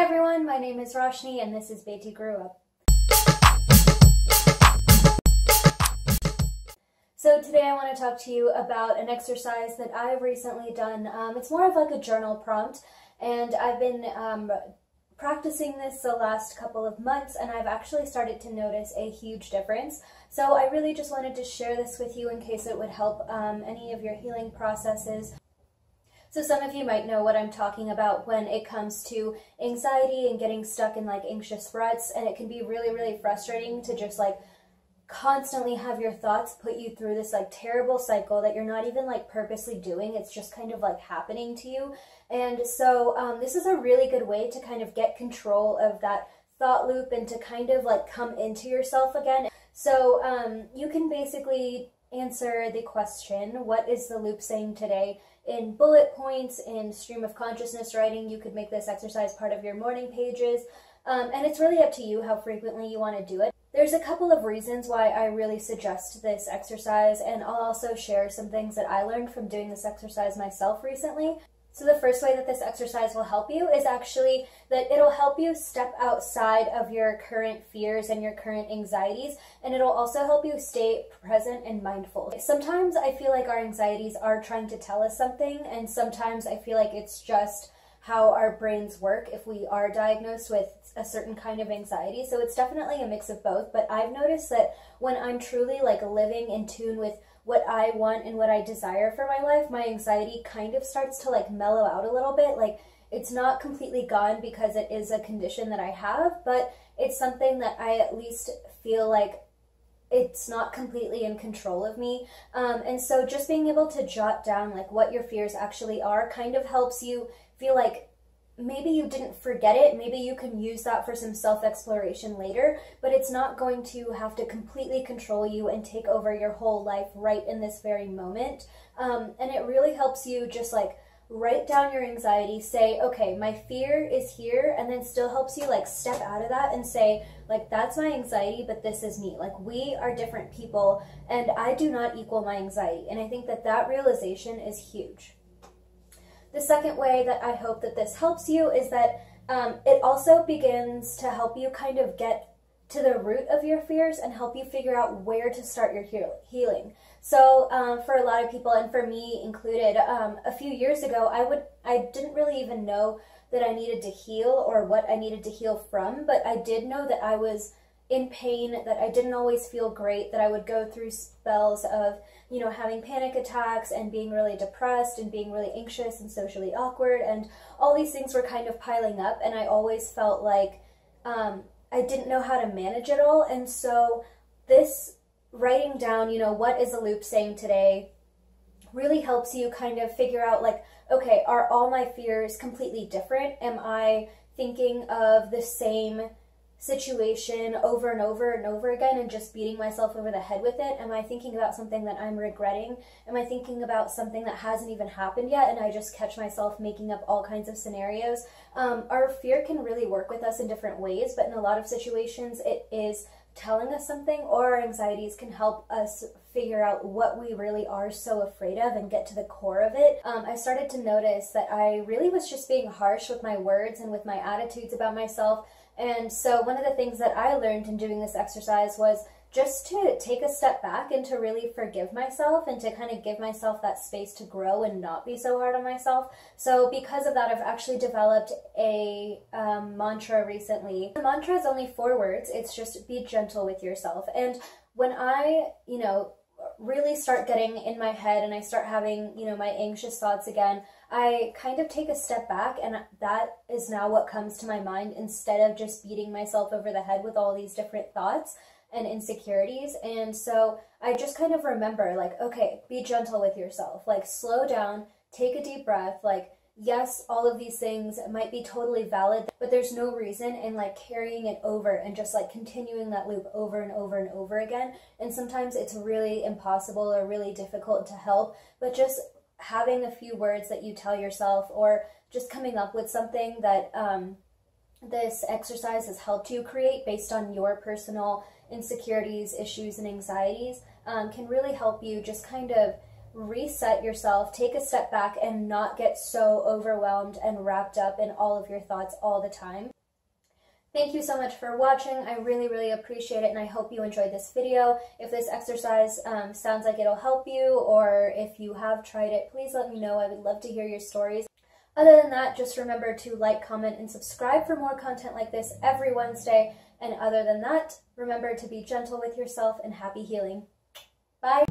everyone, my name is Roshni and this is Beti Grew Up. So today I want to talk to you about an exercise that I've recently done. It's more of like a journal prompt, and I've been practicing this the last couple of months, and I've actually started to notice a huge difference. So I really just wanted to share this with you in case it would help any of your healing processes. So some of you might know what I'm talking about when it comes to anxiety and getting stuck in like anxious ruts, and it can be really, really frustrating to just like constantly have your thoughts put you through this like terrible cycle that you're not even like purposely doing. It's just kind of like happening to you. And so this is a really good way to kind of get control of that thought loop and to kind of like come into yourself again. So you can basically answer the question, what is the loop saying today, in bullet points, in stream of consciousness writing. You could make this exercise part of your morning pages, and it's really up to you how frequently you want to do it. There's a couple of reasons why I really suggest this exercise, and I'll also share some things that I learned from doing this exercise myself recently. So the first way that this exercise will help you is actually that it'll help you step outside of your current fears and your current anxieties, and it'll also help you stay present and mindful. Sometimes I feel like our anxieties are trying to tell us something, and sometimes I feel like it's just how our brains work if we are diagnosed with a certain kind of anxiety. So it's definitely a mix of both, but I've noticed that when I'm truly like living in tune with what I want and what I desire for my life, my anxiety kind of starts to like mellow out a little bit. Like it's not completely gone because it is a condition that I have, but it's something that I at least feel like it's not completely in control of me. And so just being able to jot down like what your fears actually are kind of helps you feel like maybe you didn't forget it, maybe you can use that for some self-exploration later, but it's not going to have to completely control you and take over your whole life right in this very moment. And it really helps you just like write down your anxiety, say, okay, my fear is here, and then still helps you like step out of that and say, like, that's my anxiety, but this is me. Like, we are different people, and I do not equal my anxiety. And I think that that realization is huge. The second way that I hope that this helps you is that it also begins to help you kind of get to the root of your fears and help you figure out where to start your healing. So for a lot of people, and for me included, a few years ago, I didn't really even know that I needed to heal or what I needed to heal from, but I did know that I was in pain, that I didn't always feel great, that I would go through spells of, you know, having panic attacks and being really depressed and being really anxious and socially awkward, and all these things were kind of piling up, and I always felt like I didn't know how to manage it all. And so this writing down, you know, what is the loop saying today, really helps you kind of figure out like, okay, are all my fears completely different? Am I thinking of the same situation over and over and over again and just beating myself over the head with it? Am I thinking about something that I'm regretting? Am I thinking about something that hasn't even happened yet and I just catch myself making up all kinds of scenarios? Our fear can really work with us in different ways, but in a lot of situations it is telling us something, or our anxieties can help us figure out what we really are so afraid of and get to the core of it. I started to notice that I really was just being harsh with my words and with my attitudes about myself. And so one of the things that I learned in doing this exercise was just to take a step back and to really forgive myself and to kind of give myself that space to grow and not be so hard on myself. So because of that, I've actually developed a mantra recently. The mantra is only 4 words. It's just be gentle with yourself. And when I, you know, really start getting in my head and I start having, you know, my anxious thoughts again, I kind of take a step back, and that is now what comes to my mind instead of just beating myself over the head with all these different thoughts and insecurities. And so I just kind of remember like, okay, be gentle with yourself, like slow down, take a deep breath, like yes, all of these things might be totally valid, but there's no reason in like carrying it over and just like continuing that loop over and over and over again. And sometimes it's really impossible or really difficult to help, but just having a few words that you tell yourself, or just coming up with something that this exercise has helped you create based on your personal insecurities, issues, and anxieties, can really help you just kind of reset yourself, take a step back, and not get so overwhelmed and wrapped up in all of your thoughts all the time. Thank you so much for watching. I really appreciate it, and I hope you enjoyed this video. If this exercise sounds like it'll help you, or if you have tried it, please let me know. I would love to hear your stories. Other than that, just remember to like, comment, and subscribe for more content like this every Wednesday. And other than that, remember to be gentle with yourself and happy healing. Bye!